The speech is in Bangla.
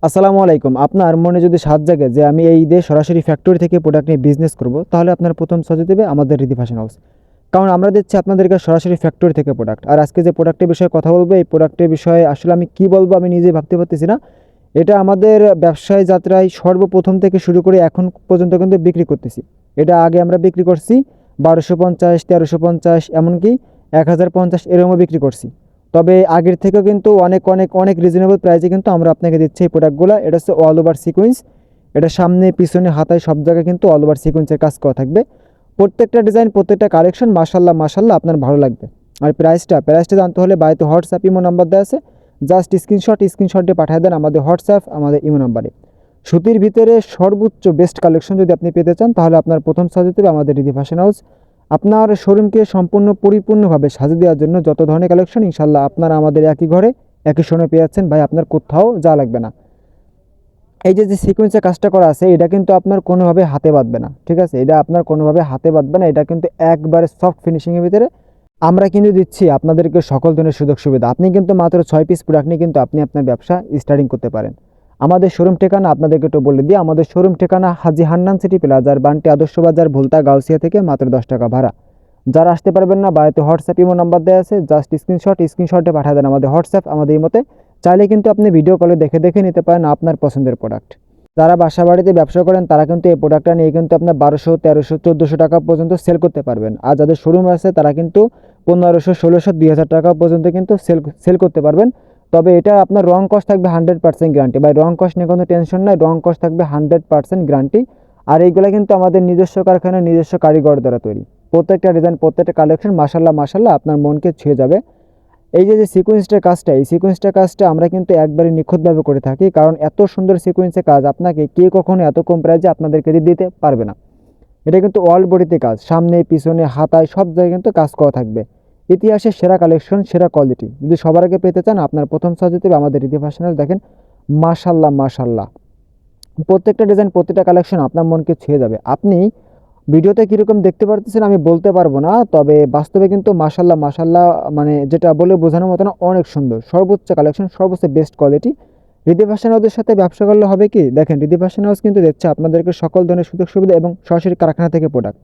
আসসালামু আলাইকুম। আপনার মনে যদি সাত জাগে যে আমি এই ঈদে সরাসরি ফ্যাক্টরি থেকে প্রোডাক্ট নিয়ে বিজনেস করব, তাহলে আপনার প্রথম সহজে দেবে আমাদের রিদি ফ্যাশন হাউস। কারণ আমরা দিচ্ছি আপনাদেরকে সরাসরি ফ্যাক্টরি থেকে প্রোডাক্ট। আর আজকে যে প্রোডাক্টের বিষয়ে কথা বলবো, এই প্রোডাক্টের বিষয়ে আসলে আমি কি বলবো আমি নিজেই ভাবতে পারতেছি না। এটা আমাদের ব্যবসায় যাত্রায় সর্বপ্রথম থেকে শুরু করে এখন পর্যন্ত কিন্তু বিক্রি করতেছি। এটা আগে আমরা বিক্রি করছি 1250, 1350, এমনকি 1050 এরকমও বিক্রি করছি। তবে আগের থেকেও কিন্তু অনেক অনেক অনেক রিজনেবল প্রাইসে কিন্তু আমরা আপনাকে দিচ্ছি এই প্রোডাক্টগুলো। এটা হচ্ছে অল ওভার সিকোয়েন্স। এটা সামনে পিছনে হাতায় সব জায়গায় কিন্তু অল ওভার সিকোয়েন্সের কাজ করা থাকবে। প্রত্যেকটা ডিজাইন প্রত্যেকটা কালেকশন মাশাল্লাহ মাশাল্লাহ আপনার ভালো লাগবে। আর প্রাইসটা জানতে হলে বাড়িতে হোয়াটসঅ্যাপ ইমো নাম্বার দেওয়া আছে, জাস্ট স্ক্রিনশট দিয়ে পাঠিয়ে দেন আমাদের হোয়াটসঅ্যাপ আমাদের ইমো নাম্বারে। সুতির ভিতরে সর্বোচ্চ বেস্ট কালেকশন যদি আপনি পেতে চান, তাহলে আপনার প্রথম সাজে দেবে আমাদের রিদি ফ্যাশন হাউস। আপনার শোরুমকে সম্পূর্ণ পরিপূর্ণভাবে সাজিয়ে দেওয়ার জন্য যত ধরনের কালেকশন ইনশাল্লাহ আপনারা আমাদের একই ঘরে একই সময় পেয়ে যাচ্ছেন। ভাই আপনার কোথাও যা লাগবে না। এই যে সিকোয়েন্সের কাজটা করা আছে, এটা কিন্তু আপনার কোনোভাবে হাতে বাঁধবে না, ঠিক আছে? এটা আপনার কোনোভাবে হাতে বাঁধবে না। এটা কিন্তু একবারে সফট ফিনিশিংয়ের ভিতরে আমরা কিন্তু দিচ্ছি আপনাদেরকে সকল ধরনের সুযোগ সুবিধা। আপনি কিন্তু মাত্র 6 পিস প্রোডাক্ট নিয়ে কিন্তু আপনি আপনার ব্যবসা স্টার্টিং করতে পারেন। আমাদের শোরুম ঠিকানা আপনাদেরকে একটু বলে দিই। আমাদের শোরুম ঠিকানা হাজী হান্নান সিটি প্লাজার, বান্টি আদর্শ বাজার, ভুলতা, গাউসিয়া থেকে মাত্র 10 টাকা ভাড়া। যারা আসতে পারবেন না, বাড়িতে হোয়াটসঅ্যাপ ইমো নাম্বার দেওয়া আছে, জাস্ট স্ক্রিনশটে পাঠিয়ে দেন আমাদের হোয়াটসঅ্যাপ আমাদের ইমোতে। চাইলে কিন্তু আপনি ভিডিও কলে দেখে দেখে নিতে পারেন আপনার পছন্দের প্রোডাক্ট। যারা বাসা বাড়িতে ব্যবসা করেন তারা কিন্তু এই প্রোডাক্টটা নিয়ে কিন্তু আপনার 1200, 1300, 1400 টাকা পর্যন্ত সেল করতে পারবেন। আর যাদের শোরুম আছে তারা কিন্তু 1500, 1600, 2000 টাকা পর্যন্ত কিন্তু সেল করতে পারবেন। তবে এটা আপনার রং কস্ট থাকবে 100% গ্যারান্টি। ভাই রং কস্ট নিয়ে কোনো টেনশন নাই, রং কস্ট থাকবে 100% গ্যারান্টি। আর এইগুলো কিন্তু আমাদের নিজস্ব কারখানায় নিজস্ব কারিগর দ্বারা তৈরি। প্রত্যেকটা ডিজাইন প্রত্যেকটা কালেকশন মাশাল্লাহ মাশাল্লাহ আপনার মনকে ছুঁয়ে যাবে। এই যে সিকোয়েন্সটার কাজটা, এই সিকোয়েন্সটার কাজটা আমরা কিন্তু একবারে নিখুঁতভাবে করে থাকি, কারণ এত সুন্দর সিকোয়েন্সের কাজ আপনাকে কে কখনো এত কম প্রাইসে আপনাদেরকে দিতে পারবে না। এটা কিন্তু অল বডিতে কাজ, সামনে পিছনে হাতায় সব জায়গায় কিন্তু কাজ করা থাকবে। ইতিহাসের সেরা কালেকশন, সেরা কোয়ালিটি যদি সবার আগে পেতে চান, আপনার প্রথম সাজিতে আমাদের রিদি ফ্যাশন হাউস। দেখেন মাশাল্লাহ মাশাল্লাহ প্রত্যেকটা ডিজাইন প্রত্যেকটা কালেকশন আপনার মনকে ছুঁয়ে যাবে। আপনি ভিডিওতে কীরকম দেখতে পারতেছেন আমি বলতে পারবো না, তবে বাস্তবে কিন্তু মাশাল্লাহ মাশাল্লাহ মানে যেটা বলে বোঝানোর মতো না, অনেক সুন্দর, সর্বোচ্চ কালেকশন, সর্বোচ্চ বেস্ট কোয়ালিটি। রিদি ফ্যাশন হাউসের সাথে ব্যবসা করলে হবে কি, দেখেন রিদি ফ্যাশন হাউস কিন্তু দিচ্ছে আপনাদেরকে সকল ধরনের সুযোগ সুবিধা এবং সরাসরি কারখানা থেকে প্রোডাক্ট।